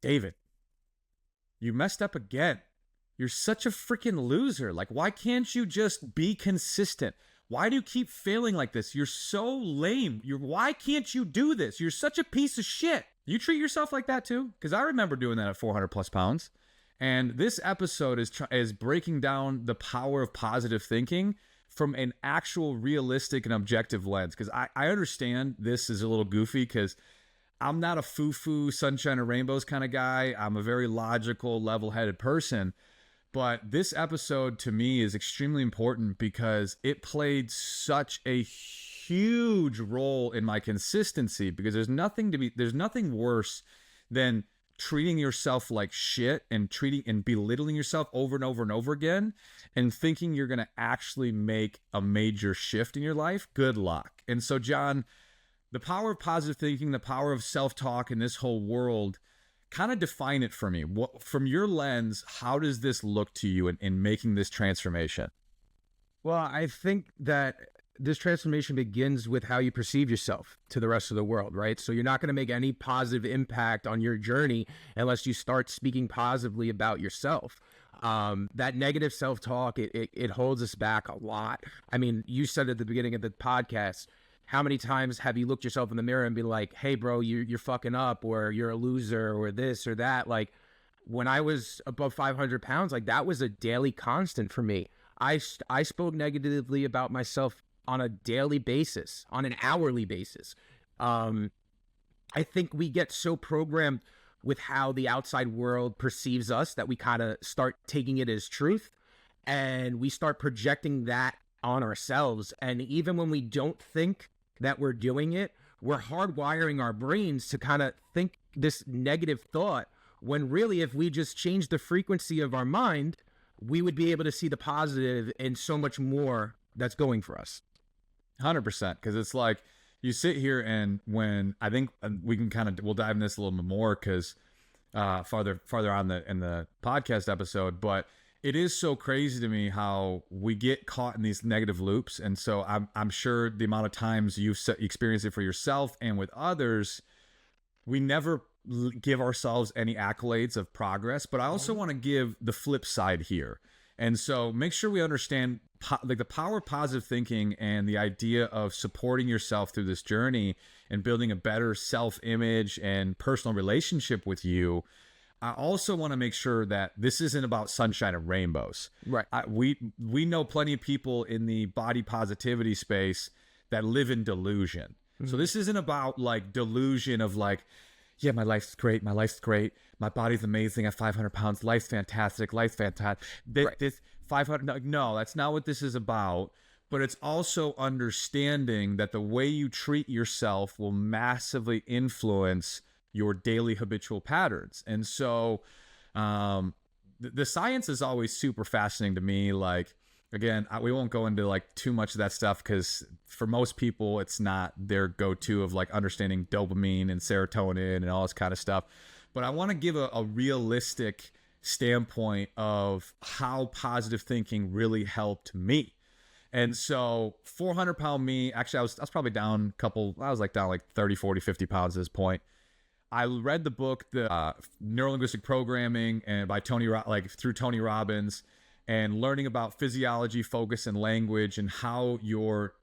David, you messed up again. You're such a freaking loser. Like, why can't you just be consistent? Why do you keep failing like this? You're so lame. Why can't you do this? You're such a piece of shit. You treat yourself like that too? Because I remember doing that at 400 plus pounds. And this episode is breaking down the power of positive thinking from an actual realistic and objective lens. Because I understand this is a little goofy because I'm not a foo-foo, sunshine and rainbows kind of guy. I'm a very logical, level-headed person. But this episode to me is extremely important because it played such a huge role in my consistency, because there's nothing worse than treating yourself like shit and belittling yourself over and over and over again and thinking you're going to actually make a major shift in your life. Good luck. And so, John, the power of positive thinking, the power of self-talk in this whole world, kind of define it for me. From your lens, how does this look to you in making this transformation? Well, I think that this transformation begins with how you perceive yourself to the rest of the world, right? So you're not going to make any positive impact on your journey unless you start speaking positively about yourself. That negative self-talk, it holds us back a lot. I mean, you said at the beginning of the podcast, how many times have you looked yourself in the mirror and been like, hey, bro, you're fucking up, or you're a loser, or this or that? Like, when I was above 500 pounds, like, that was a daily constant for me. I spoke negatively about myself on a daily basis, on an hourly basis. I think we get so programmed with how the outside world perceives us that we kind of start taking it as truth, and we start projecting that on ourselves. And even when we don't think that we're doing it, we're hardwiring our brains to kind of think this negative thought, when really, if we just change the frequency of our mind, we would be able to see the positive and so much more that's going for us. 100%. Because it's like, you sit here, and when I think we can we'll dive in this a little bit more because farther on in the podcast episode, but it is so crazy to me how we get caught in these negative loops. And so I'm sure the amount of times you've experienced it for yourself and with others, we never give ourselves any accolades of progress. But I also want to give the flip side here. And so make sure we understand like the power of positive thinking and the idea of supporting yourself through this journey and building a better self-image and personal relationship with you. I also want to make sure that this isn't about sunshine and rainbows. Right. We know plenty of people in the body positivity space that live in delusion. Mm-hmm. So this isn't about like delusion of like, yeah, my life's great. My body's amazing at 500 pounds. Life's fantastic. This 500. No, that's not what this is about. But it's also understanding that the way you treat yourself will massively influence your daily habitual patterns. And so the science is always super fascinating to me. Like, again, we won't go into like too much of that stuff because for most people, it's not their go-to of like understanding dopamine and serotonin and all this kind of stuff. But I want to give a realistic standpoint of how positive thinking really helped me. And so 400-pound me, actually, I was probably down down like 30, 40, 50 pounds at this point. I read the book, the Neuro-Linguistic Programming, and by through Tony Robbins, and learning about physiology, focus, and language, and how your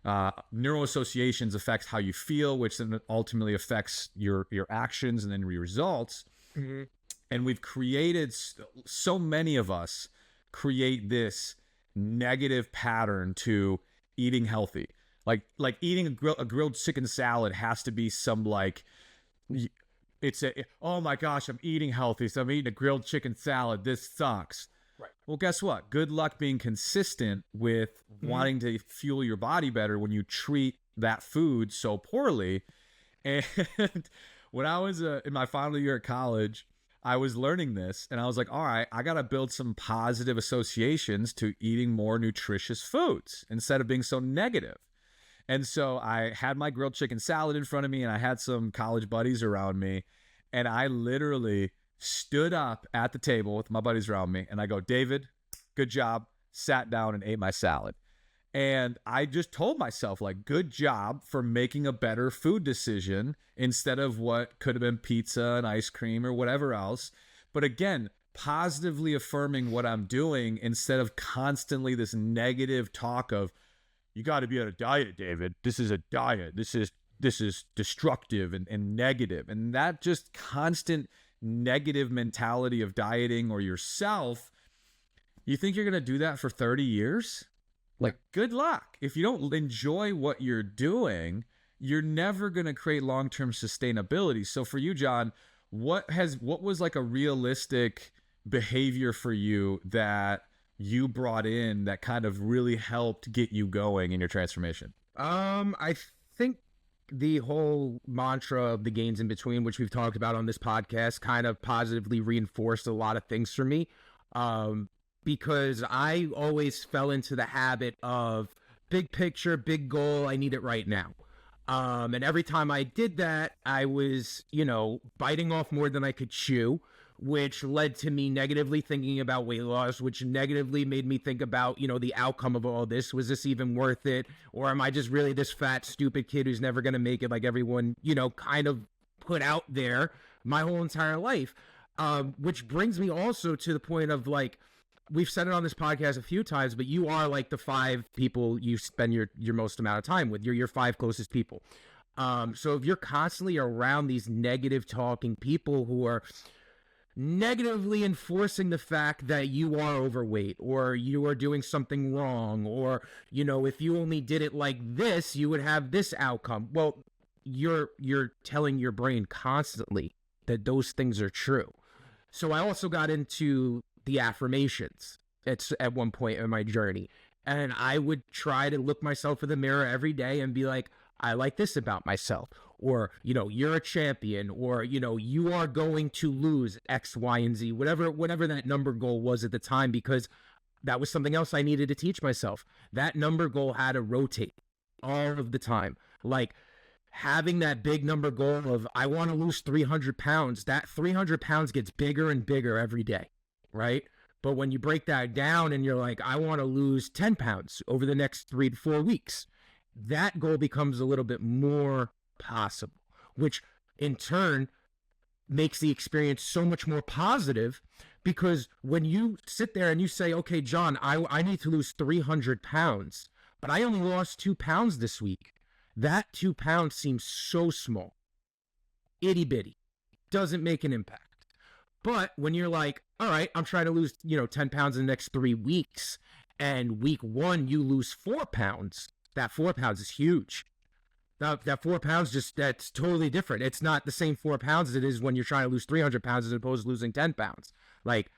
neuroassociations affects how you feel, which then ultimately affects your actions and then your results. Mm-hmm. And we've created, so many of us create this negative pattern to eating healthy. Like eating a grilled chicken salad has to be some like, oh my gosh, I'm eating healthy, so I'm eating a grilled chicken salad. This sucks. Right. Well, guess what? Good luck being consistent with wanting to fuel your body better when you treat that food so poorly. And when I was in my final year at college, I was learning this, and I was like, all right, I got to build some positive associations to eating more nutritious foods instead of being so negative. And so I had my grilled chicken salad in front of me, and I had some college buddies around me, and I literally stood up at the table with my buddies around me, and I go, David, good job, sat down and ate my salad. And I just told myself, like, good job for making a better food decision instead of what could have been pizza and ice cream or whatever else. But again, positively affirming what I'm doing instead of constantly this negative talk of, you got to be on a diet, David. This is a diet. This is destructive and negative. And that just constant negative mentality of dieting or yourself, you think you're going to do that for 30 years? Like, good luck. If you don't enjoy what you're doing, you're never going to create long-term sustainability. So for you, John, what was like a realistic behavior for you that you brought in that kind of really helped get you going in your transformation? I think the whole mantra of the gains in between, which we've talked about on this podcast, kind of positively reinforced a lot of things for me. Because I always fell into the habit of big picture, big goal, I need it right now. And every time I did that, I was, biting off more than I could chew, which led to me negatively thinking about weight loss, which negatively made me think about, the outcome of all this. Was this even worth it? Or am I just really this fat, stupid kid who's never going to make it like everyone, kind of put out there my whole entire life? Which brings me also to the point of, like, we've said it on this podcast a few times, but you are like the 5 people you spend your most amount of time with. You're your 5 closest people. So if you're constantly around these negative talking people who are negatively enforcing the fact that you are overweight or you are doing something wrong, or, if you only did it like this, you would have this outcome. Well, you're telling your brain constantly that those things are true. So I also got into the affirmations at one point in my journey, and I would try to look myself in the mirror every day and be like, I like this about myself, or you're a champion, or you are going to lose X, Y, and Z, whatever that number goal was at the time, because that was something else I needed to teach myself. That number goal had to rotate all of the time. Like, having that big number goal of, I want to lose 300 pounds, that 300 pounds gets bigger and bigger every day. Right? But when you break that down and you're like, I want to lose 10 pounds over the next 3 to 4 weeks, that goal becomes a little bit more possible, which in turn makes the experience so much more positive, because when you sit there and you say, okay, John, I need to lose 300 pounds, but I only lost 2 pounds this week. That 2 pounds seems so small, itty bitty, doesn't make an impact. But when you're like, all right, I'm trying to lose, 10 pounds in the next 3 weeks, and week 1, you lose 4 pounds, that 4 pounds is huge. That 4 pounds, that's totally different. It's not the same 4 pounds as it is when you're trying to lose 300 pounds as opposed to losing 10 pounds. Like,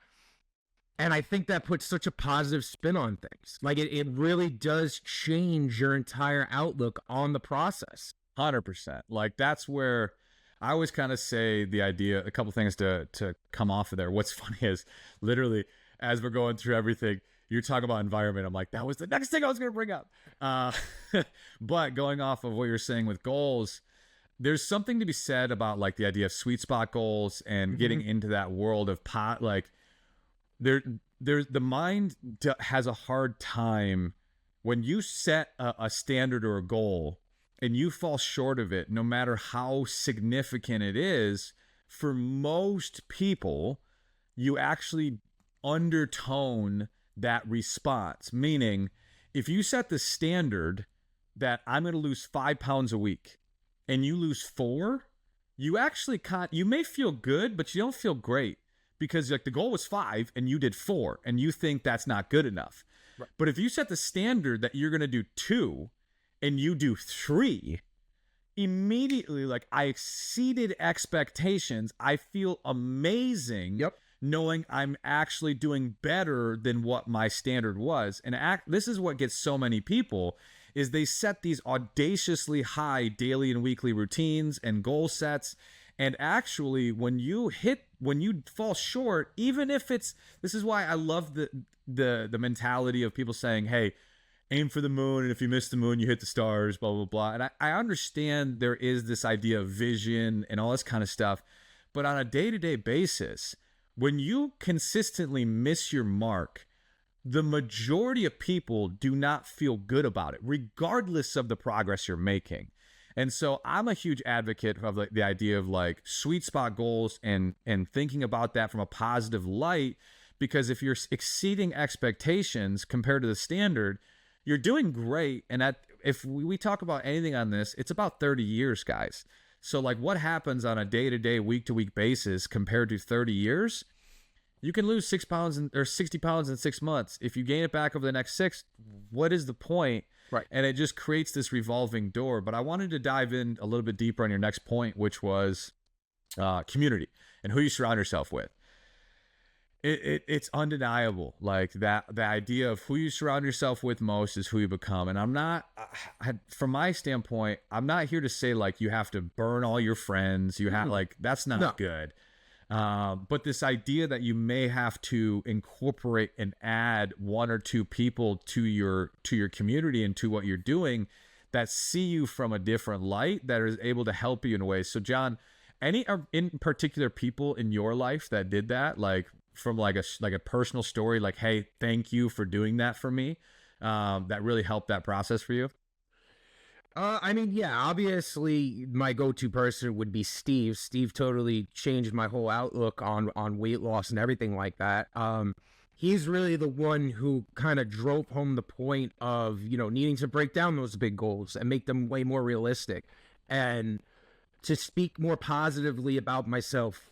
and I think that puts such a positive spin on things. Like, it really does change your entire outlook on the process. 100%. Like, that's where I always kind of say the idea, a couple things to come off of there. What's funny is, literally, as we're going through everything, you're talking about environment. I'm like, that was the next thing I was going to bring up. But going off of what you're saying with goals, there's something to be said about, like, the idea of sweet spot goals and getting into that world of like, there's the mind has a hard time when you set a standard or a goal and you fall short of it, no matter how significant it is. For most people, you actually undertone that response. Meaning, if you set the standard that I'm going to lose 5 pounds a week and you lose 4, you actually you may feel good, but you don't feel great, because, like, the goal was 5 and you did 4 and you think that's not good enough. Right. But if you set the standard that you're going to do 2 and you do 3, immediately, like, I exceeded expectations. I feel amazing. Yep. Knowing I'm actually doing better than what my standard was. And this is what gets so many people, is they set these audaciously high daily and weekly routines and goal sets. And actually, when you fall short, even if this is why I love the mentality of people saying, hey, aim for the moon, and if you miss the moon, you hit the stars, blah, blah, blah. And I understand there is this idea of vision and all this kind of stuff. But on a day-to-day basis, when you consistently miss your mark, the majority of people do not feel good about it, regardless of the progress you're making. And so I'm a huge advocate of the idea of like sweet spot goals and thinking about that from a positive light, because if you're exceeding expectations compared to the standard, you're doing great. And if we talk about anything on this, it's about 30 years, guys. So like what happens on a day-to-day, week-to-week basis compared to 30 years? You can lose 6 pounds or 60 pounds in 6 months. If you gain it back over the next 6, what is the point? Right. And it just creates this revolving door. But I wanted to dive in a little bit deeper on your next point, which was community and who you surround yourself with. It's undeniable. Like that, the idea of who you surround yourself with most is who you become. And I'm not, from my standpoint, I'm not here to say like you have to burn all your friends. You have like, that's not good. But this idea that you may have to incorporate and add 1 or 2 people to your community and to what you're doing that see you from a different light, that is able to help you in ways. So John, any in particular people in your life that did that, like from like a personal story, like, hey, thank you for doing that for me, that really helped that process for you? I mean, yeah, obviously my go-to person would be Steve. Steve totally changed my whole outlook on weight loss and everything like that. He's really the one who kind of drove home the point of, needing to break down those big goals and make them way more realistic, and to speak more positively about myself,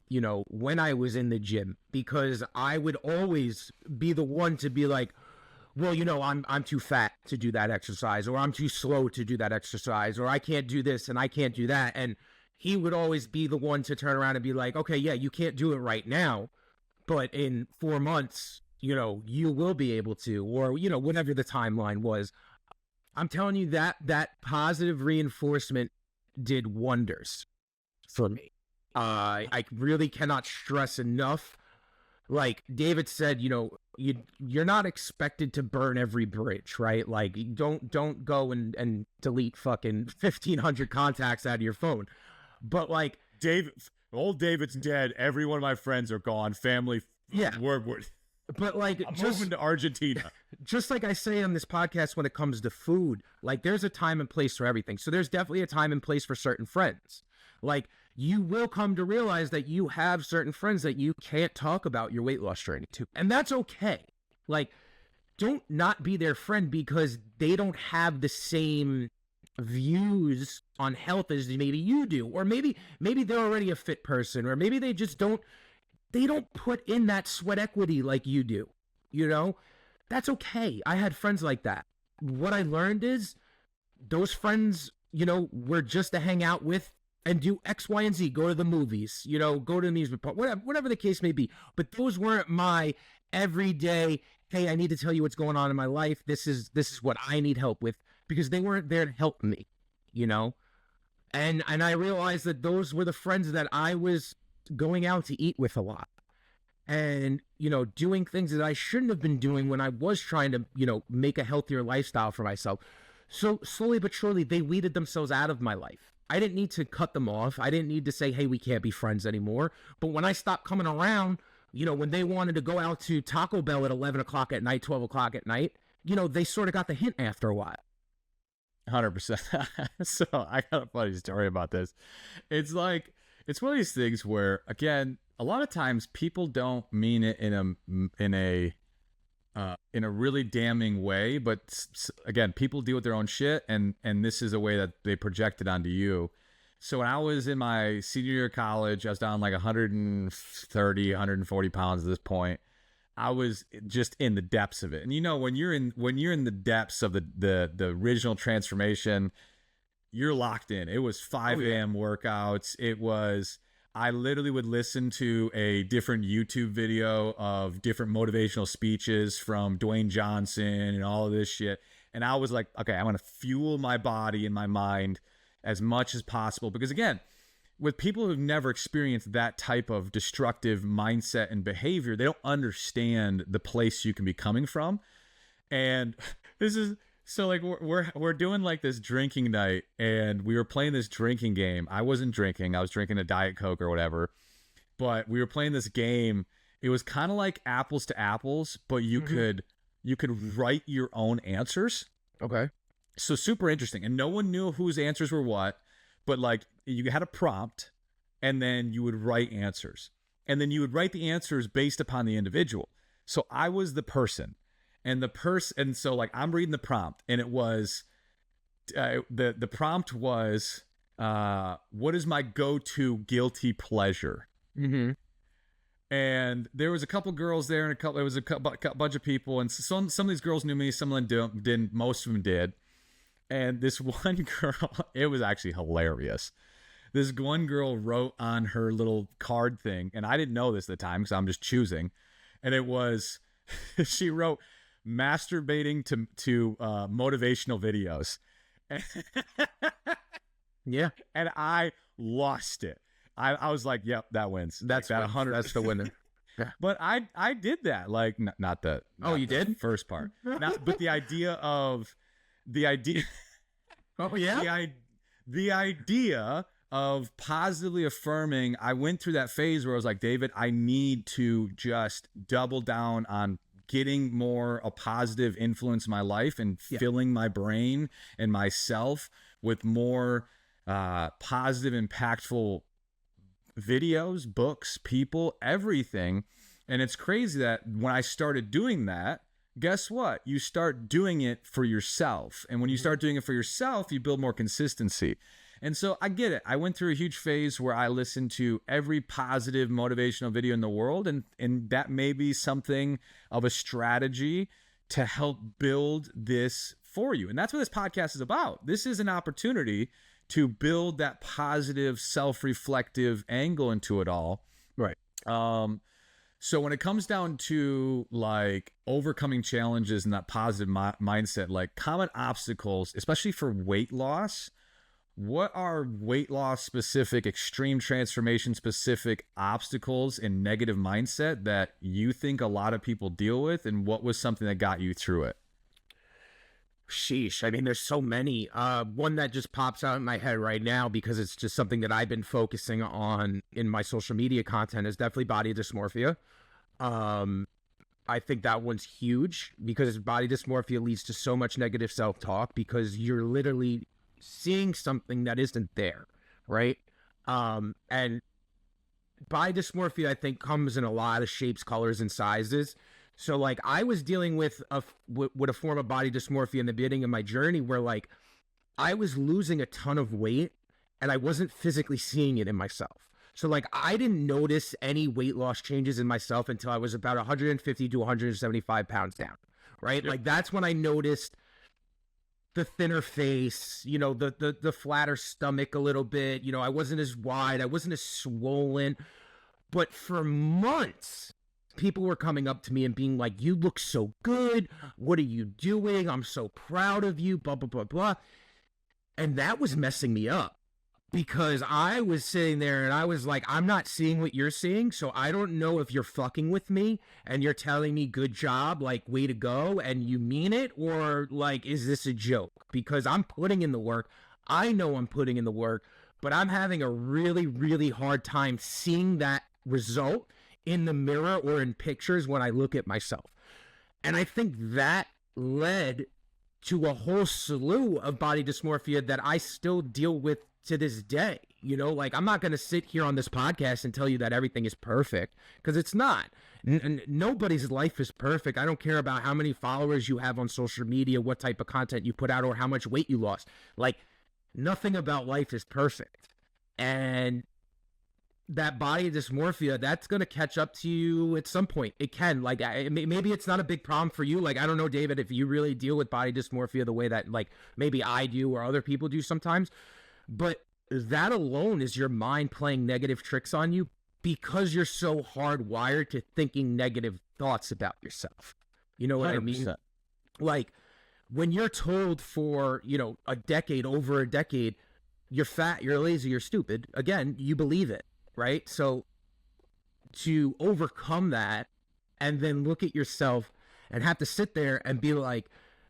when I was in the gym, because I would always be the one to be like, well, I'm too fat to do that exercise, or I'm too slow to do that exercise, or I can't do this and I can't do that. And he would always be the one to turn around and be like, okay, yeah, you can't do it right now, but in 4 months, you will be able to, or, whatever the timeline was. I'm telling you that positive reinforcement did wonders for me. I really cannot stress enough. Like David said, you're not expected to burn every bridge, right? Like don't go and delete fucking 1,500 contacts out of your phone. But like old David's dead. Every one of my friends are gone. Family, yeah. Word. But like, I'm moving to Argentina. Just like I say on this podcast, when it comes to food, like there's a time and place for everything. So there's definitely a time and place for certain friends. Like you will come to realize that you have certain friends that you can't talk about your weight loss journey to. And that's okay. Like, don't not be their friend because they don't have the same views on health as maybe you do. Or maybe they're already a fit person, or maybe they just don't put in that sweat equity like you do. That's okay. I had friends like that. What I learned is those friends, were just to hang out with and do X, Y, and Z, go to the movies, go to the amusement park, whatever the case may be. But those weren't my everyday, hey, I need to tell you what's going on in my life. This is what I need help with, because they weren't there to help me, And I realized that those were the friends that I was going out to eat with a lot. And, doing things that I shouldn't have been doing when I was trying to, make a healthier lifestyle for myself. So slowly but surely, they weeded themselves out of my life. I didn't need to cut them off. I didn't need to say, hey, we can't be friends anymore. But when I stopped coming around, when they wanted to go out to Taco Bell at 11 o'clock at night, 12 o'clock at night, they sort of got the hint after a while. 100%. So I got a funny story about this. It's like, it's one of these things where, again, a lot of times people don't mean it in a really damning way, but again, people deal with their own shit, and this is a way that they project it onto you. So when I was in my senior year of college, I was down like 130, 140 pounds at this point. I was just in the depths of it. And when you're in the depths of the original transformation, you're locked in. It was 5 a.m. workouts. I literally would listen to a different YouTube video of different motivational speeches from Dwayne Johnson and all of this shit. And I was like, okay, I'm going to fuel my body and my mind as much as possible. Because again, with people who've never experienced that type of destructive mindset and behavior, they don't understand the place you can be coming from. And this is... So like we're doing like this drinking night, and we were playing this drinking game. I wasn't drinking. I was drinking a Diet Coke or whatever. But we were playing this game. It was kind of like apples to apples, but you could you could write your own answers. Okay. So super interesting. And no one knew whose answers were what, but like you had a prompt and then you would write answers. And then you would write the answers based upon the individual. So I was the person, and so like I'm reading the prompt, and it was the prompt was what is my go-to guilty pleasure? Mm-hmm. And there was a couple girls there, and it was a bunch of people, and some of these girls knew me, some of them didn't, most of them did. And this one girl, it was actually hilarious. This one girl wrote on her little card thing, and I didn't know this at the time because I'm just choosing. And it was, she wrote, masturbating to motivational videos. Yeah. And I lost it. I was like, yep, that wins. That's that 100. That's the winner. Yeah. But I did that. Like, not the. Oh, you did? First part. But the idea. Oh, yeah. The idea of positively affirming. I went through that phase where I was like, David, I need to just double down on getting more a positive influence in my life and filling my brain and myself with more positive, impactful videos, books, people, everything. And it's crazy that when I started doing that, guess what? You start doing it for yourself. And when you start doing it for yourself, you build more consistency. And so I get it. I went through a huge phase where I listened to every positive motivational video in the world. And that may be something of a strategy to help build this for you. And that's what this podcast is about. This is an opportunity to build that positive, self-reflective angle into it all. Right. So when it comes down to like overcoming challenges and that positive mindset, like common obstacles, especially for weight loss, what are weight loss specific, extreme transformation specific obstacles and negative mindset that you think a lot of people deal with? And what was something that got you through it? Sheesh. I mean, there's so many. One that just pops out in my head right now because it's just something that I've been focusing on in my social media content is definitely body dysmorphia. I think that one's huge because body dysmorphia leads to so much negative self-talk because you're literally seeing something that isn't there, right? And body dysmorphia, I think, comes in a lot of shapes, colors, and sizes. So, like, I was dealing with a form of body dysmorphia in the beginning of my journey where, like, I was losing a ton of weight and I wasn't physically seeing it in myself. So, like, I didn't notice any weight loss changes in myself until I was about 150 to 175 pounds down, right? Yep. Like, that's when I noticed the thinner face, you know, the flatter stomach a little bit. You know, I wasn't as wide. I wasn't as swollen. But for months, people were coming up to me and being like, you look so good. What are you doing? I'm so proud of you, blah, blah, blah, blah. And that was messing me up because I was sitting there and I was like, I'm not seeing what you're seeing. So I don't know if you're fucking with me and you're telling me good job, like way to go, and you mean it, or like, is this a joke? Because I'm putting in the work. I know I'm putting in the work, but I'm having a really, really hard time seeing that result in the mirror or in pictures when I look at myself. And I think that led to a whole slew of body dysmorphia that I still deal with to this day. You know, like, I'm not going to sit here on this podcast and tell you that everything is perfect because it's not. Nobody's life is perfect. I don't care about how many followers you have on social media, what type of content you put out, or how much weight you lost. Like, nothing about life is perfect. And that body dysmorphia, that's going to catch up to you at some point. It can. Like, maybe it's not a big problem for you. Like, I don't know, David, if you really deal with body dysmorphia the way that, like, maybe I do or other people do sometimes. But that alone is your mind playing negative tricks on you because you're so hardwired to thinking negative thoughts about yourself. You know what 100%. I mean? Like, when you're told for, you know, over a decade, you're fat, you're lazy, you're stupid, again, you believe it. Right? So to overcome that and then look at yourself and have to sit there and be like,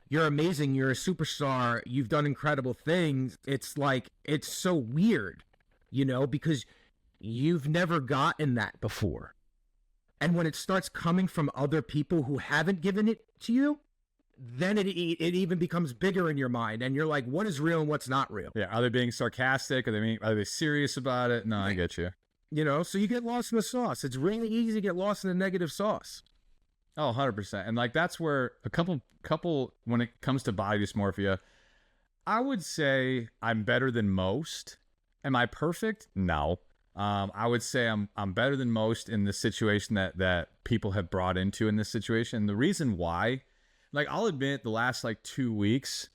you're amazing, you're a superstar, you've done incredible things. It's like, it's so weird, you know, because you've never gotten that before. And when it starts coming from other people who haven't given it to you, then it even becomes bigger in your mind, and you're like, what is real and what's not real? Yeah, are they being sarcastic? Are they serious about it? No, I get you. You know, so you get lost in the sauce. It's really easy to get lost in the negative sauce. Oh, 100%. And like that's where a couple when it comes to body dysmorphia, I would say I'm better than most. Am I perfect? No. I would say I'm better than most in the situation that people have brought into in this situation. The reason why, like I'll admit the last like 2 weeks,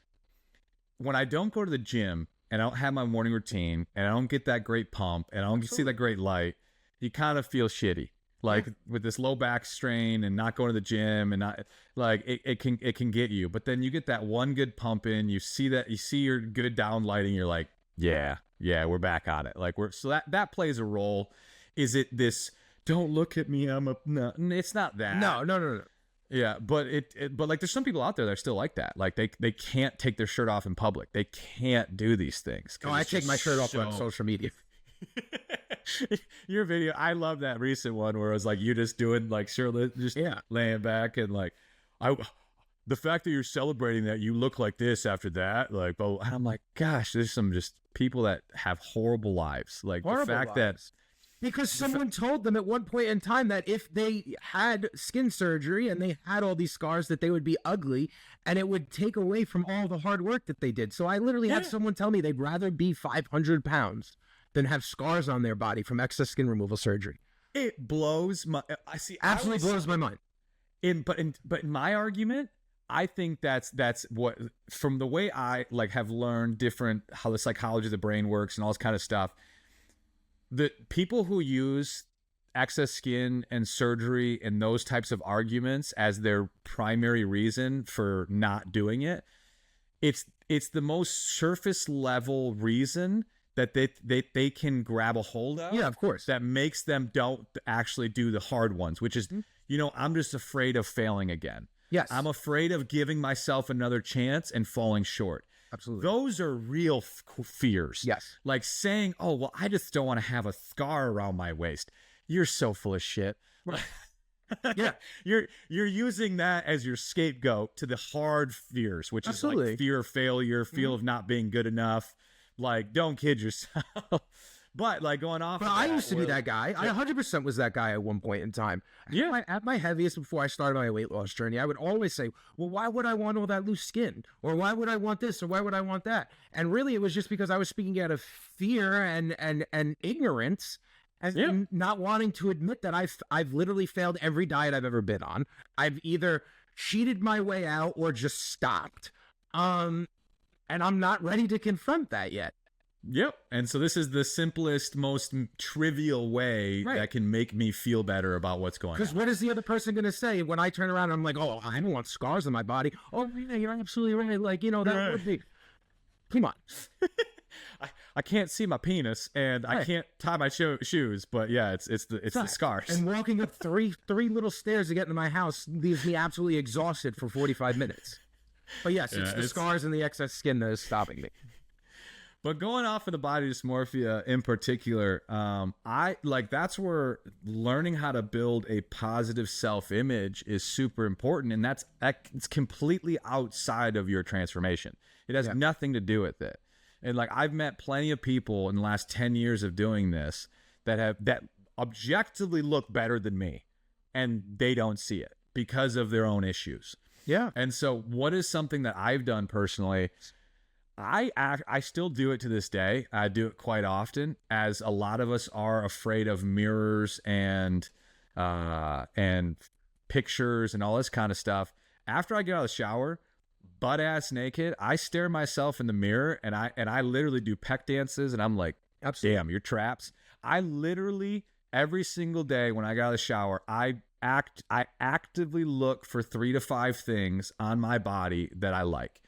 when I don't go to the gym and I don't have my morning routine and I don't get that great pump and I don't see that great light, you kind of feel shitty. Like with this low back strain and not going to the gym and not like it can get you. But then you get that one good pump in, you see your good down lighting, you're like, yeah, we're back on it. Like so that plays a role. Is it this, don't look at me, no, it's not that. No. Yeah, but but like there's some people out there that are still like that. Like they can't take their shirt off in public. They can't do these things. Oh, I take my shirt off on social media. Your video, I love that recent one where it was like you just doing like shirtless, just laying back and like the fact that you're celebrating that you look like this after that, like, oh, I'm like, gosh, there's some just people that have horrible lives. Like horrible the fact lives. Because someone told them at one point in time that if they had skin surgery and they had all these scars, that they would be ugly and it would take away from all the hard work that they did. So I literally had someone tell me they'd rather be 500 pounds than have scars on their body from excess skin removal surgery. It blows my, Absolutely blows my mind. But in my argument, I think that's what, from the way I like have learned different, how the psychology of the brain works and all this kind of stuff, the people who use excess skin and surgery and those types of arguments as their primary reason for not doing it, it's the most surface level reason that they can grab a hold of. Yeah, of course. That makes them don't actually do the hard ones, which is, I'm just afraid of failing again. Yes. I'm afraid of giving myself another chance and falling short. Absolutely. Those are real fears. Yes. Like saying, oh, well, I just don't want to have a scar around my waist. You're so full of shit. Yeah. You're using that as your scapegoat to the hard fears, which is like fear of failure, fear of not being good enough. Like, don't kid yourself. But like going off. But I used to be that guy. I 100% was that guy at one point in time. Yeah. At my heaviest, before I started my weight loss journey, I would always say, well, why would I want all that loose skin? Or why would I want this? Or why would I want that? And really, it was just because I was speaking out of fear and ignorance and not wanting to admit that I've literally failed every diet I've ever been on. I've either cheated my way out or just stopped. And I'm not ready to confront that yet. Yep. And so this is the simplest, most trivial way that can make me feel better about what's going on. Because what is the other person going to say when I turn around and I'm like, oh, I don't want scars on my body. Oh, yeah, you're absolutely right. Like, that would be. Come on. I can't see my penis and I can't tie my shoes, but yeah, it's the scars. And walking up three little stairs to get into my house leaves me absolutely exhausted for 45 minutes. But yes, it's the scars and the excess skin that is stopping me. But going off of the body dysmorphia in particular, that's where learning how to build a positive self-image is super important. And it's completely outside of your transformation. It has nothing to do with it. And like, I've met plenty of people in the last 10 years of doing this that objectively look better than me, and they don't see it because of their own issues. Yeah. And so what is something that I've done personally, I still do it to this day. I do it quite often, as a lot of us are afraid of mirrors and pictures and all this kind of stuff. After I get out of the shower, butt ass naked, I stare myself in the mirror and I literally do peck dances, and I'm like, damn, you're traps. I literally every single day when I get out of the shower, I actively look for 3 to 5 things on my body that I like,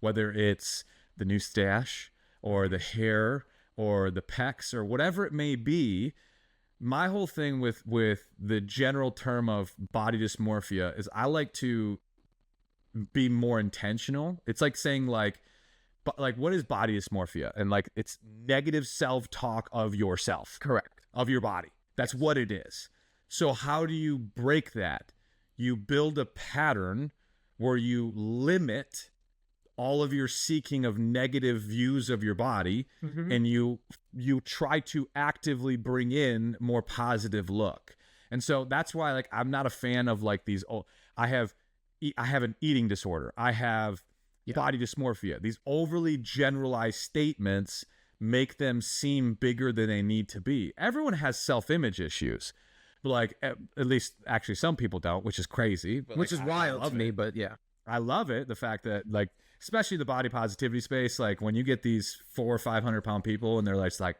whether it's the new stash or the hair or the pecs or whatever it may be. My whole thing with the general term of body dysmorphia is I like to be more intentional. It's like saying like what is body dysmorphia? And like, it's negative self-talk of yourself. Correct. Of your body. That's what it is. So how do you break that? You build a pattern where you limit all of your seeking of negative views of your body, and you try to actively bring in more positive look. And so that's why, like, I'm not a fan of like these. Oh, I have an eating disorder. I have body dysmorphia. These overly generalized statements make them seem bigger than they need to be. Everyone has self-image issues, but like at least actually some people don't, which is crazy. But Which like, is wild to me, but yeah. I love it. The fact that, like, especially the body positivity space, like when you get these 400 or 500 pound people and they're like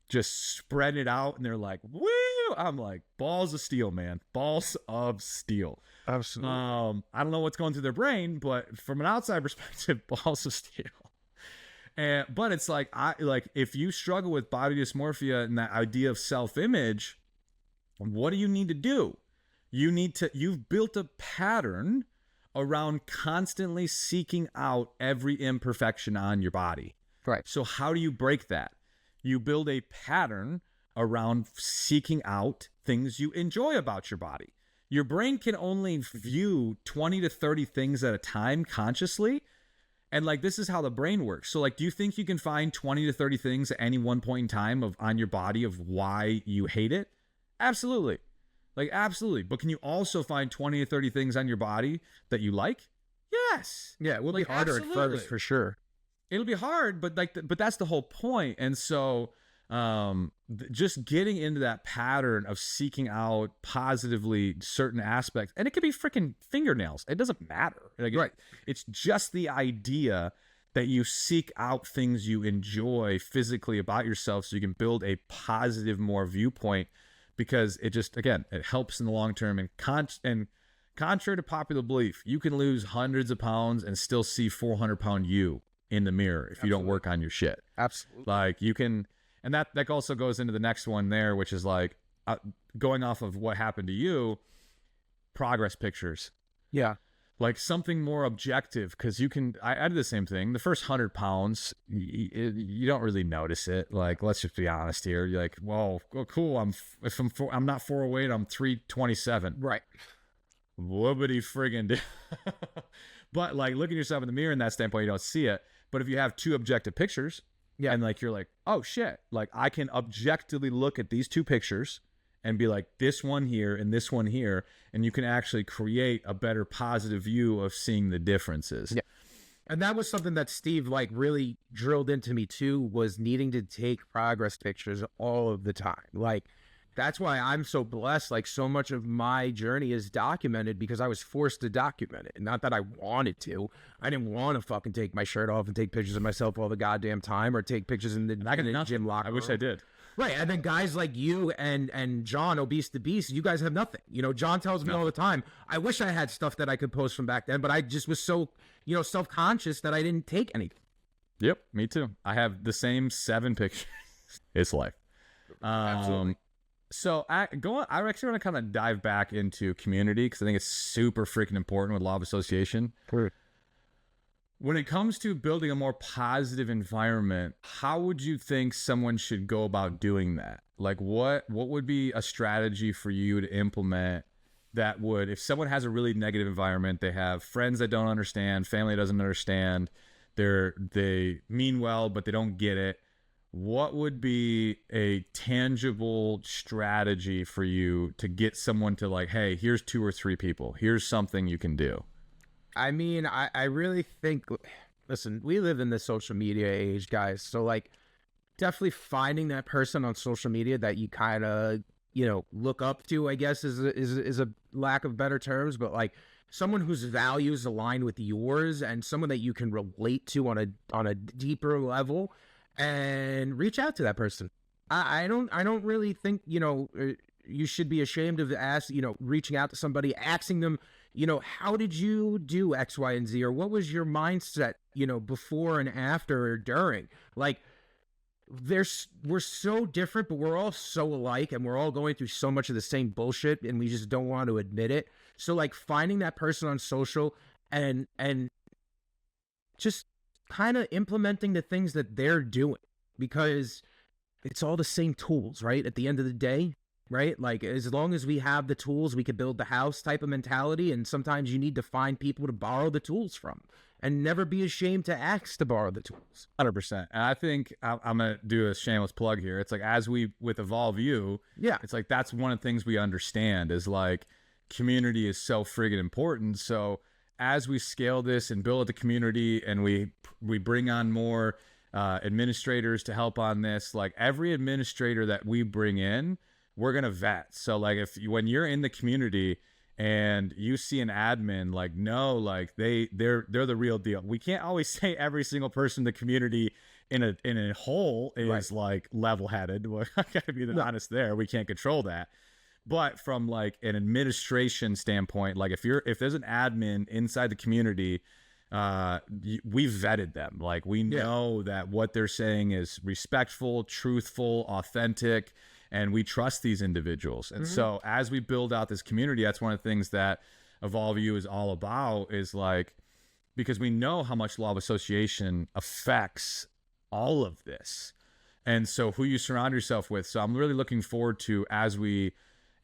just spreading it out and they're like, woo, I'm like, balls of steel, man. Balls of steel. Absolutely. I don't know what's going through their brain, but from an outside perspective, balls of steel. But it's like, if you struggle with body dysmorphia and that idea of self-image, what do you need to do? You've built a pattern around constantly seeking out every imperfection on your body. Right. So how do you break that? You build a pattern around seeking out things you enjoy about your body. Your brain can only view 20 to 30 things at a time consciously. And like, this is how the brain works. So like, do you think you can find 20 to 30 things at any one point in time on your body of why you hate it? Absolutely. Like, absolutely. But can you also find 20 to 30 things on your body that you like? Yes. Yeah, it will Like, be harder at absolutely. first for sure. It'll be hard, but but that's the whole point. And so just getting into that pattern of seeking out positively certain aspects, and it could be freaking fingernails. It doesn't matter. Like, Right. It's just the idea that you seek out things you enjoy physically about yourself so you can build a positive more viewpoint, because it just, again, it helps in the long term. And contrary to popular belief, you can lose hundreds of pounds and still see 400-pound you in the mirror if you don't work on your shit. Absolutely. Like, you can, and that also goes into the next one there, which is like going off of what happened to you, progress pictures. Yeah. Like something more objective, because I did the same thing. The first 100 pounds, you don't really notice it. Like, let's just be honest here. You're like, well, cool. I'm not 408, I'm 327. Right. Whoopity friggin' do. But like, looking yourself in the mirror in that standpoint, you don't see it. But if you have two objective pictures, Yeah. and like, you're like, oh shit, like I can objectively look at these two pictures and be like, this one here and this one here, and you can actually create a better positive view of seeing the differences. Yeah. And that was something that Steve like really drilled into me too, was needing to take progress pictures all of the time. Like, that's why I'm so blessed. Like, so much of my journey is documented because I was forced to document it. Not that I wanted to. I didn't want to fucking take my shirt off and take pictures of myself all the goddamn time, or take pictures in the gym locker I wish room. I did. Right. And then guys like you and John, Obese the Beast, you guys have nothing. You know, John tells me all the time, I wish I had stuff that I could post from back then, but I just was so, self-conscious that I didn't take anything. Yep, me too. I have the same 7 pictures. It's life. Absolutely. So I actually want to kind of dive back into community, because I think it's super freaking important with law of association. Sure. When it comes to building a more positive environment, how would you think someone should go about doing that? Like, what would be a strategy for you to implement that would, if someone has a really negative environment, they have friends that don't understand, family doesn't understand, they mean well, but they don't get it. What would be a tangible strategy for you to get someone to like, hey, here's 2 or 3 people. Here's something you can do. I mean, I really think, listen, we live in the social media age, guys. So like, definitely finding that person on social media that you kind of, look up to, I guess is a lack of better terms, but like someone whose values align with yours and someone that you can relate to on a deeper level, and reach out to that person. I don't really think, you should be ashamed of reaching out to somebody, asking them, how did you do X, Y, and Z? Or what was your mindset, before and after or during? Like, we're so different, but we're all so alike, and we're all going through so much of the same bullshit, and we just don't want to admit it. So like, finding that person on social and just kind of implementing the things that they're doing, because it's all the same tools, right? At the end of the day, right? Like, as long as we have the tools, we could build the house type of mentality. And sometimes you need to find people to borrow the tools from, and never be ashamed to ask to borrow the tools. 100%. And I think I'm going to do a shameless plug here. It's like, as we, with Evolve You, Yeah. it's like, that's one of the things we understand is like, community is so friggin' important. So as we scale this and build the community, and we bring on more administrators to help on this, like every administrator that we bring in, we're going to vet. So like when you're in the community and you see an admin, like, no, like they're the real deal. We can't always say every single person in the community in a whole is like level-headed. Well, I gotta be honest there. We can't control that. But from like an administration standpoint, like if there's an admin inside the community, we vetted them. Like we know that what they're saying is respectful, truthful, authentic, and we trust these individuals. And so as we build out this community, that's one of the things that Evolve You is all about, is like, because we know how much law of association affects all of this. And so who you surround yourself with. So I'm really looking forward to, as we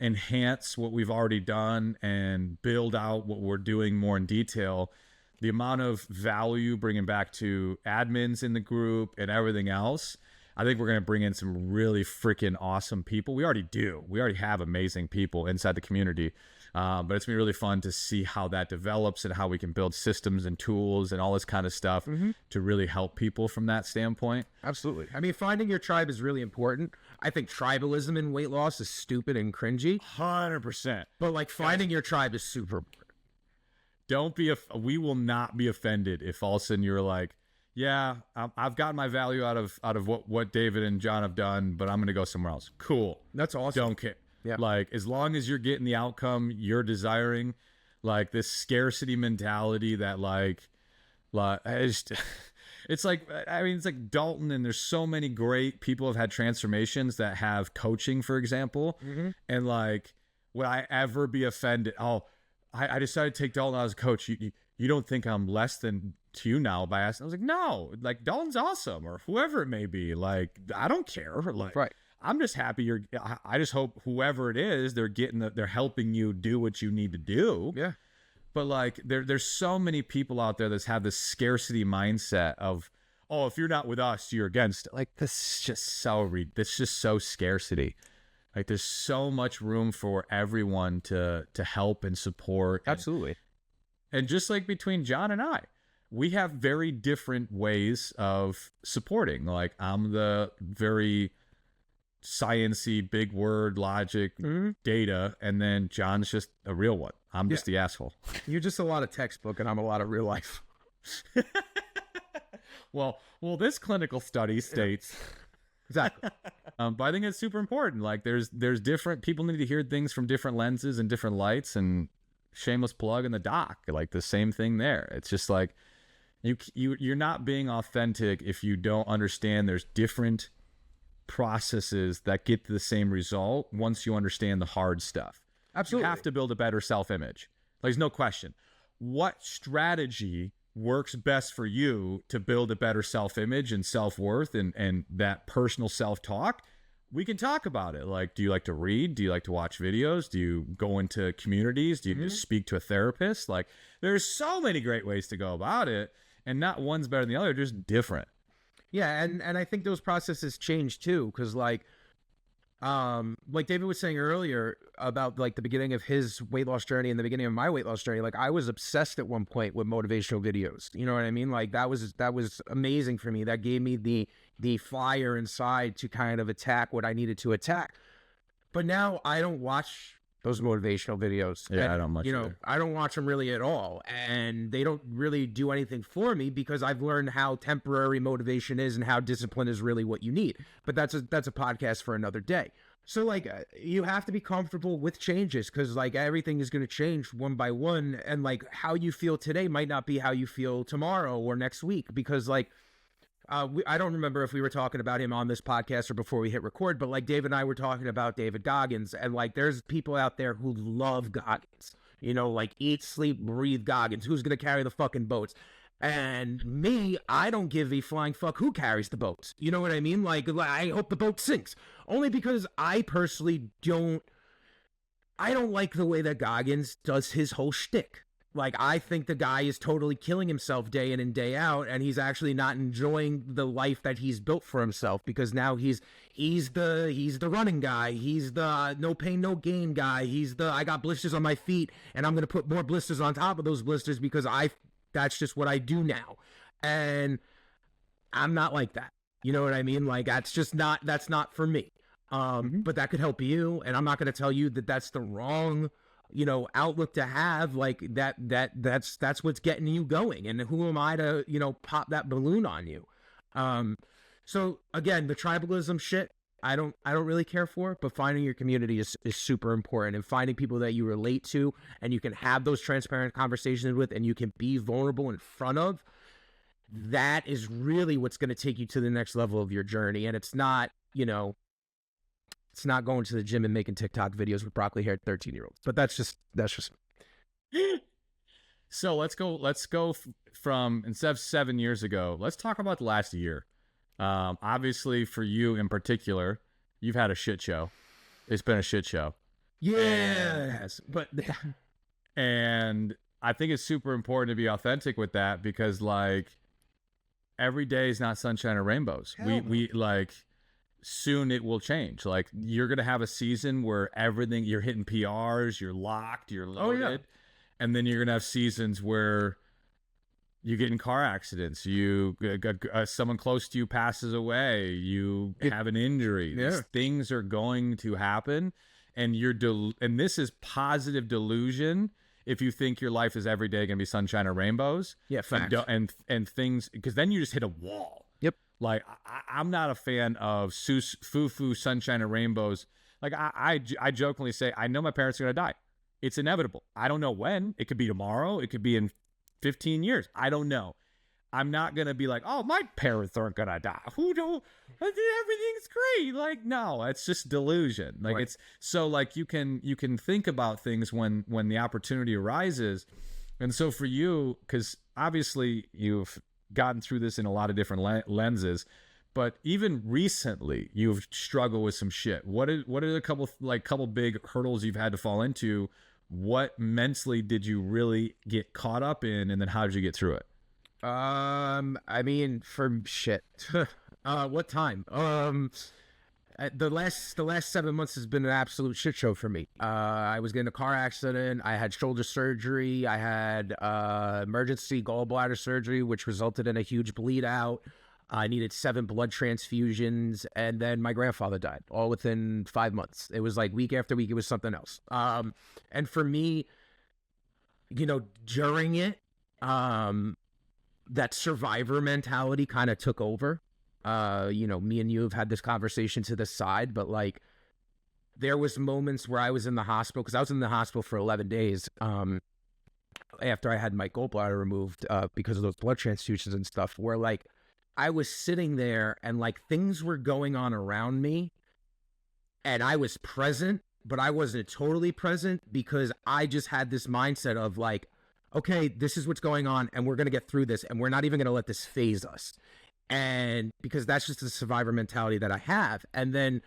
enhance what we've already done and build out what we're doing more in detail, the amount of value bringing back to admins in the group and everything else. I think we're going to bring in some really freaking awesome people. We already do. We already have amazing people inside the community. But it's been really fun to see how that develops and how we can build systems and tools and all this kind of stuff to really help people from that standpoint. Absolutely. I mean, finding your tribe is really important. I think tribalism in weight loss is stupid and cringy. 100%. But like finding your tribe is super important. We will not be offended if all of a sudden you're like, yeah, I've gotten my value out of what David and John have done, but I'm going to go somewhere else. Cool. That's awesome. Don't care. Yeah. Like, as long as you're getting the outcome you're desiring, like this scarcity mentality that it's like, I mean, it's like Dalton, and there's so many great people have had transformations that have coaching, for example. And like, would I ever be offended? Oh, I decided to take Dalton as a coach. You don't think I'm less than to you now by asking? I was like, no, like Dalton's awesome, or whoever it may be. Like, I don't care. Like, I'm just happy I just hope whoever it is, they're helping you do what you need to do. Yeah. But like, there's so many people out there that have this scarcity mindset of, oh, if you're not with us, you're against it. Like, this is just so scarcity. Like, there's so much room for everyone to help and support. Absolutely. And just like between John and I, we have very different ways of supporting. Like, I'm the very science-y, big word, logic, data, and then John's just a real one. I'm just the asshole. You're just a lot of textbook, and I'm a lot of real life. Well, this clinical study states... Exactly. But I think it's super important. Like, there's different people need to hear things from different lenses and different lights, and shameless plug in the doc, like the same thing there. It's just like, you're not being authentic if you don't understand there's different processes that get to the same result once you understand the hard stuff. Absolutely. You have to build a better self-image. There's no question. What strategy works best for you to build a better self-image and self-worth and that personal self-talk? We can talk about it. Like, do you like to read? Do you like to watch videos? Do you go into communities? Do you just speak to a therapist? Like, there's so many great ways to go about it, and not one's better than the other, just different. Yeah, and I think those processes change too, because like David was saying earlier about like the beginning of his weight loss journey and the beginning of my weight loss journey, like I was obsessed at one point with motivational videos. You know what I mean? Like that was amazing for me. That gave me the fire inside to kind of attack what I needed to attack. But now I don't watch those motivational videos. Yeah, I don't much. I don't watch them really at all, and they don't really do anything for me because I've learned how temporary motivation is and how discipline is really what you need. But that's a podcast for another day. So like you have to be comfortable with changes, because like everything is going to change one by one, and like how you feel today might not be how you feel tomorrow or next week, because like I don't remember if we were talking about him on this podcast or before we hit record, but like David and I were talking about David Goggins, and like there's people out there who love Goggins, like eat, sleep, breathe Goggins. Who's going to carry the fucking boats? And me, I don't give a flying fuck who carries the boats. You know what I mean? Like I hope the boat sinks. Only because I personally I don't like the way that Goggins does his whole shtick. Like, I think the guy is totally killing himself day in and day out, and he's actually not enjoying the life that he's built for himself, because now he's the running guy, he's the no pain no gain guy, he's the I got blisters on my feet and I'm gonna put more blisters on top of those blisters because that's just what I do now, and I'm not like that. You know what I mean? Like, that's not for me. But that could help you, and I'm not going to tell you that that's the wrong, outlook to have. Like, that's what's getting you going, and who am I to, pop that balloon on you? So again, the tribalism shit, I don't really care for, but finding your community is super important, and finding people that you relate to and you can have those transparent conversations with and you can be vulnerable in front of. That is really what's going to take you to the next level of your journey. And it's not, it's not going to the gym and making TikTok videos with broccoli haired 13-year-olds, but that's just. So let's go from, instead of 7 years ago, let's talk about the last year. Obviously for you in particular, you've had a shit show. It's been a shit show. Yes. And I think it's super important to be authentic with that, because like, every day is not sunshine and rainbows. We like, soon it will change. Like, you're going to have a season where everything, you're hitting PRs, you're locked, you're loaded. Oh, yeah. And then you're going to have seasons where you get in car accidents, you someone close to you passes away, you have an injury. Yeah. These things are going to happen, and and this is positive delusion. If you think your life is every day going to be sunshine or rainbows, yeah, fact. And things, because then you just hit a wall. Yep. Like, I'm not a fan of foo-foo sunshine and rainbows. Like, I jokingly say, I know my parents are going to die. It's inevitable. I don't know when. It could be tomorrow. It could be in 15 years. I don't know. I'm not going to be like, oh, my parents aren't going to die. Everything's great. Like, no, it's just delusion. Like, right. It's so like, you can think about things when the opportunity arises. And so for you, because obviously you've gotten through this in a lot of different lenses, but even recently you've struggled with some shit. What are the couple big hurdles you've had to fall into? What mentally did you really get caught up in? And then how did you get through it? I mean, for shit. What time? The last 7 months has been an absolute shit show for me. I was getting a car accident. I had shoulder surgery. I had emergency gallbladder surgery, which resulted in a huge bleed out. I needed 7 blood transfusions, and then my grandfather died, all within 5 months. It was like week after week, it was something else. And for me, during it, that survivor mentality kind of took over. Me and you have had this conversation to the side, but like, there was moments where I was in the hospital, because I was in the hospital for 11 days after I had my gallbladder removed because of those blood transfusions and stuff, where like, I was sitting there and like, things were going on around me and I was present, but I wasn't totally present, because I just had this mindset of like, okay, this is what's going on and we're going to get through this, and we're not even going to let this phase us. And because that's just the survivor mentality that I have. And then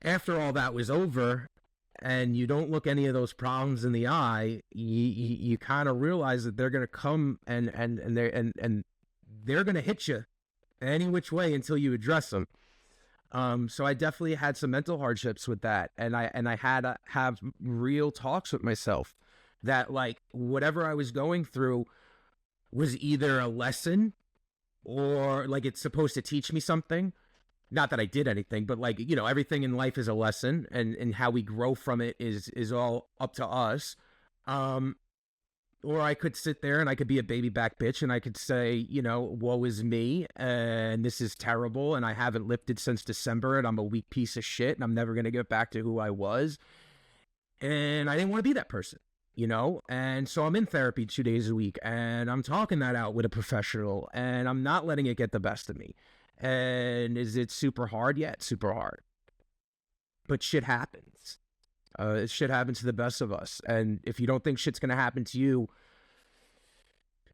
after all that was over, and you don't look any of those problems in the eye, you kind of realize that they're going to come and they're going to hit you any which way until you address them. So I definitely had some mental hardships with that. And I had to have real talks with myself that like, whatever I was going through was either a lesson or like, it's supposed to teach me something. Not that I did anything, but like, everything in life is a lesson, and how we grow from it is all up to us. Or I could sit there and I could be a baby back bitch and I could say, woe is me, and this is terrible, and I haven't lifted since December, and I'm a weak piece of shit, and I'm never going to get back to who I was. And I didn't want to be that person, And so I'm in therapy 2 days a week, and I'm talking that out with a professional, and I'm not letting it get the best of me. And is it super hard? Yeah, it's super hard. But shit happens. Shit happens to the best of us. And if you don't think shit's going to happen to you,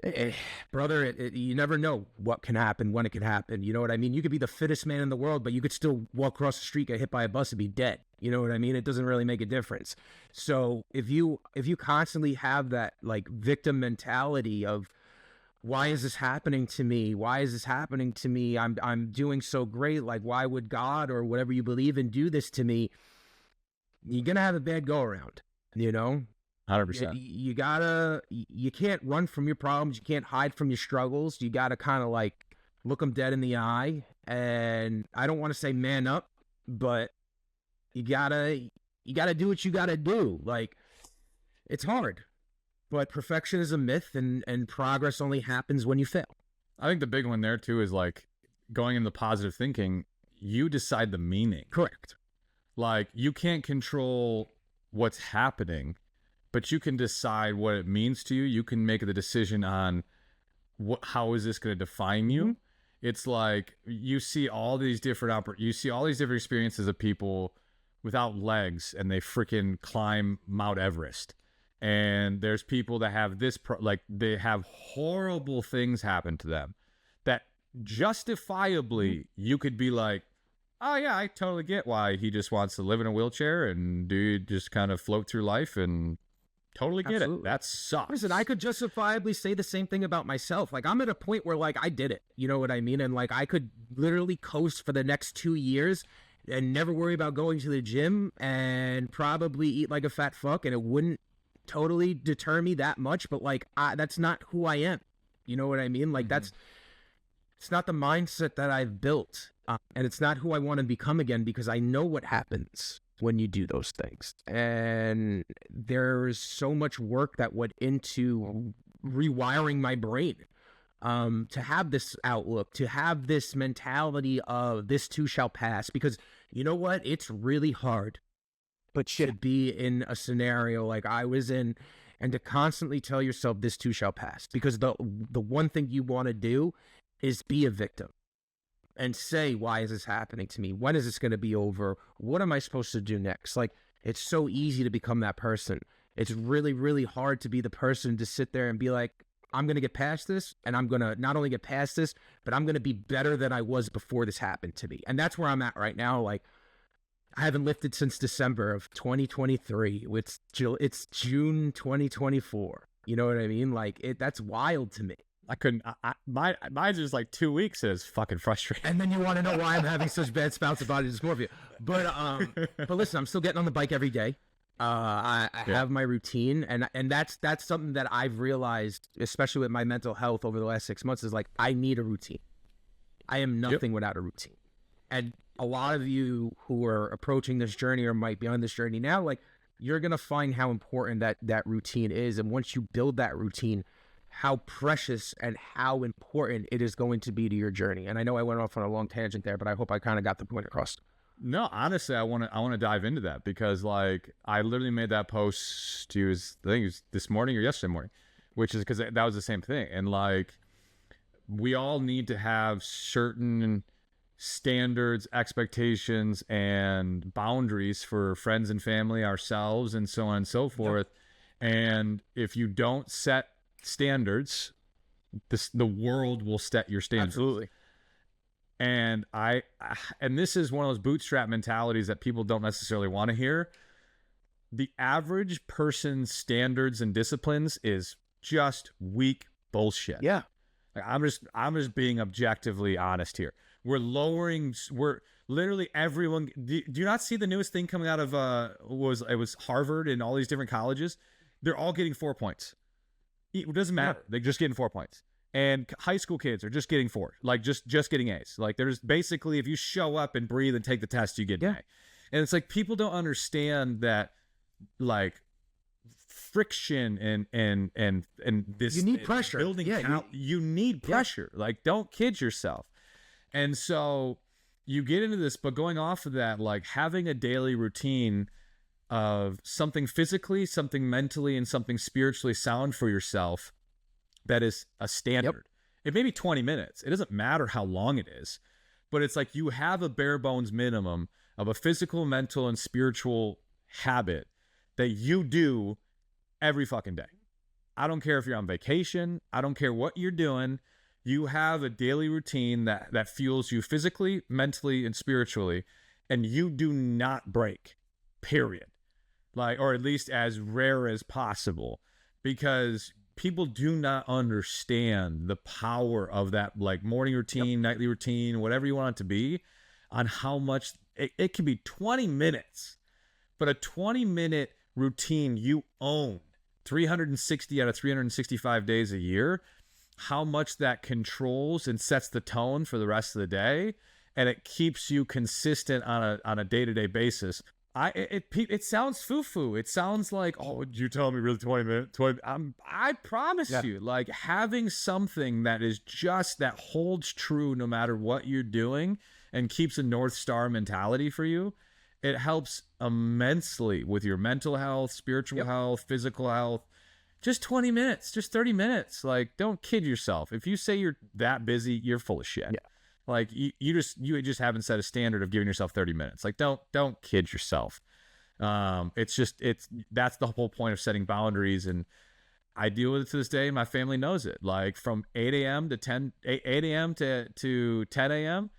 Eh, brother, you never know what can happen, when it can happen. You know what I mean? You could be the fittest man in the world, but you could still walk across the street, get hit by a bus, and be dead. You know what I mean? It doesn't really make a difference. So if you constantly have that like victim mentality of why is this happening to me? Why is this happening to me? I'm doing so great. Like, why would God or whatever you believe in do this to me? You're gonna have a bad go around. You know, 100%. you can't run from your problems. You can't hide from your struggles. You gotta kind of like look them dead in the eye. And I don't want to say man up, but you gotta do what you gotta do. Like, it's hard, but perfection is a myth, and progress only happens when you fail. I think the big one there too is like going into positive thinking. You decide the meaning. Correct. Like, you can't control what's happening, but you can decide what it means to you. You can make the decision on how is this going to define you. Mm-hmm. It's like you see all these different experiences of people without legs, and they freaking climb Mount Everest. And there's people that have they have horrible things happen to them that justifiably you could be like, oh yeah, I totally get why he just wants to live in a wheelchair and just kind of float through life, and totally get Absolutely. it. That sucks. Listen, I could justifiably say the same thing about myself. Like, I'm at a point where like I did it. You know what I mean? And like I could literally coast for the next 2 years and never worry about going to the gym and probably eat like a fat fuck, and it wouldn't totally deter me that much. But like that's not who I am. You know what I mean? Like it's not the mindset that I've built, and it's not who I want to become again, because I know what happens when you do those things. And there's so much work that went into rewiring my brain to have this outlook, to have this mentality of this too shall pass. Because you know what? It's really hard to be in a scenario like I was in, and to constantly tell yourself this too shall pass. Because the one thing you want to do is be a victim and say, why is this happening to me? When is this going to be over? What am I supposed to do next? Like, it's so easy to become that person. It's really, really hard to be the person to sit there and be like, I'm going to get past this, and I'm going to not only get past this, but I'm going to be better than I was before this happened to me. And that's where I'm at right now. Like, I haven't lifted since December of 2023. It's June 2024. You know what I mean? Like, that's wild to me. I couldn't. Mine's just like 2 weeks, and it's fucking frustrating. And then you want to know why I'm having such bad spouts of body dysmorphia. But listen, I'm still getting on the bike every day. I have my routine, and that's something that I've realized, especially with my mental health over the last 6 months, is like I need a routine. I am nothing without a routine. And a lot of you who are approaching this journey or might be on this journey now, like, you're gonna find how important that routine is, and once you build that routine, how precious and how important it is going to be to your journey. And I know I went off on a long tangent there, but I hope I kind of got the point across. No, honestly, I want to dive into that, because like I literally made that post to you, I think it was this morning or yesterday morning, which is because that was the same thing. And like, we all need to have certain standards, expectations, and boundaries for friends and family, ourselves, and so on and so forth. And if you don't set standards, the world will set your standards. Absolutely. And and this is one of those bootstrap mentalities that people don't necessarily want to hear. The average person's standards and disciplines is just weak bullshit. Yeah. Like, I'm just being objectively honest here. We're literally everyone. Do you not see the newest thing coming out of it was Harvard and all these different colleges? They're all getting 4 points. It doesn't matter. Yeah. They're just getting 4 points. And high school kids are just getting 4, like just getting A's. Like, there's basically, if you show up and breathe and take the test, you get an A. And it's like, people don't understand that, like, friction and this, you need pressure. Building you need pressure. Like, don't kid yourself. And so you get into this, but going off of that, like, having a daily routine of something physically, something mentally, and something spiritually sound for yourself, that is a standard. It may be 20 minutes. It doesn't matter how long it is, but it's like you have a bare bones minimum of a physical, mental, and spiritual habit that you do every fucking day. I don't care if you're on vacation. I don't care what you're doing. You have a daily routine that fuels you physically, mentally, and spiritually, and you do not break, period. Like, or at least as rare as possible, because people do not understand the power of that, like, morning routine, nightly routine, whatever you want it to be, on how much it can be 20 minutes, but a 20-minute routine you own 360 out of 365 days a year, how much that controls and sets the tone for the rest of the day, and it keeps you consistent on a day-to-day basis. It sounds foo-foo. It sounds like, oh, you telling me really 20 minutes? I promise you, like, having something that is just, that holds true no matter what you're doing and keeps a North Star mentality for you, it helps immensely with your mental health, spiritual health, physical health. Just 20 minutes, just 30 minutes. Like, don't kid yourself. If you say you're that busy, you're full of shit. Yeah. Like, you just haven't set a standard of giving yourself 30 minutes. Like, don't kid yourself. That's the whole point of setting boundaries. And I deal with it to this day. My family knows it. Like, from 8 a.m. to 10 a.m. to 10 a.m.,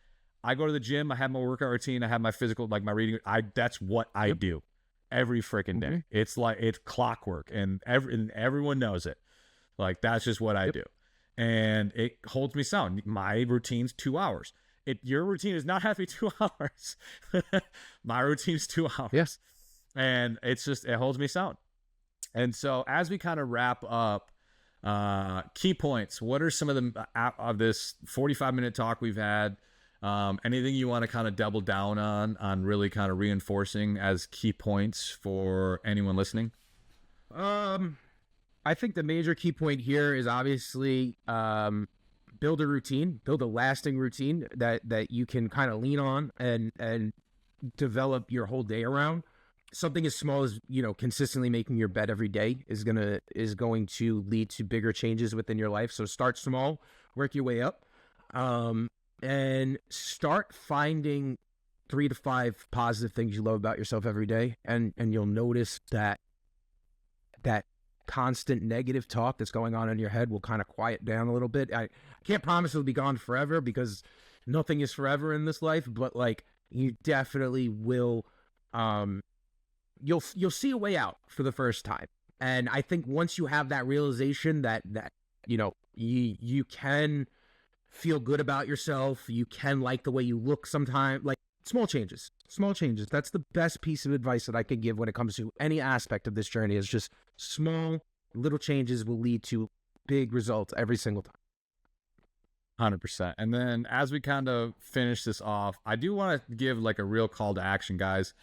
I go to the gym. I have my workout routine. I have my physical, like my reading. That's what I do every freaking day. It's like, it's clockwork, and everyone knows it. Like, that's just what I do. And it holds me sound. My routine's 2 hours. Your routine does not have to be 2 hours. My routine's 2 hours. Yes. And it holds me sound. And so as we kind of wrap up, key points, what are some of the, of this 45-minute talk we've had? Anything you want to kind of double down on really kind of reinforcing as key points for anyone listening? I think the major key point here is obviously build a routine, build a lasting routine that you can kind of lean on and develop your whole day around. Something as small as, consistently making your bed every day is going to lead to bigger changes within your life. So start small, work your way up. And start finding 3 to 5 positive things you love about yourself every day. And you'll notice that constant negative talk that's going on in your head will kind of quiet down a little bit. I can't promise it'll be gone forever, because nothing is forever in this life, but like, you definitely will, you'll see a way out for the first time. And I think once you have that realization that you can feel good about yourself, you can like the way you look sometimes, like small changes. That's the best piece of advice that I could give when it comes to any aspect of this journey, is just small little changes will lead to big results every single time. 100%. And then as we kind of finish this off, I do want to give like a real call to action, guys.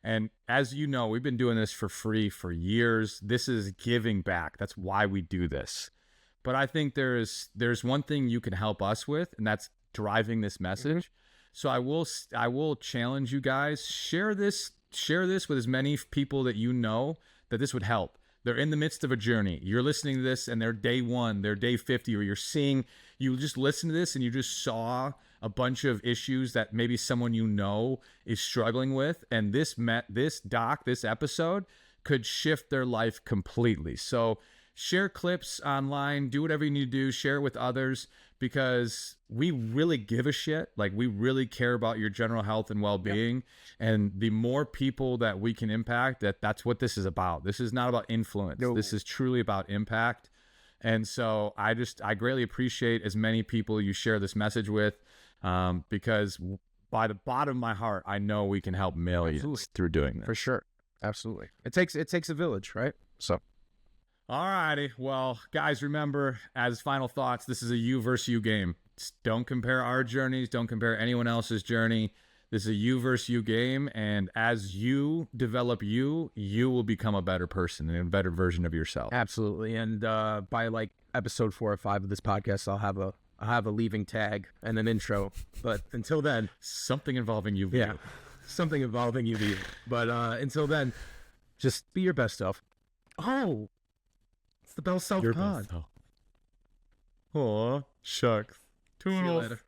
And as you know, we've been doing this for free for years. This is giving back. That's why we do this. But I think there's one thing you can help us with, and that's driving this message. So I will challenge you guys, share this with as many people that you know that this would help. They're in the midst of a journey. You're listening to this and they're day 1, they're day 50, or you just listen to this and you just saw a bunch of issues that maybe someone you know is struggling with, and this episode could shift their life completely. So share clips online, do whatever you need to do, share it with others, because we really give a shit. Like, we really care about your general health and well-being. Yep. And the more people that we can impact, that's what this is about. This is not about influence. No. This is truly about impact. And so I greatly appreciate as many people you share this message with, because by the bottom of my heart, I know we can help millions through doing this. For sure. Absolutely. It takes a village, right? So. All righty. Well, guys, remember, as final thoughts, this is a you versus you game. Don't compare our journeys. Don't compare anyone else's journey. This is a you versus you game. And as you develop you will become a better person and a better version of yourself. Absolutely. And by like episode 4 or 5 of this podcast, I'll have a leaving tag and an intro. But until then, something involving you. Yeah. Something involving you. But until then, just be your best self. Oh, it's the Bell Self Pod. Aw, shucks. See you later.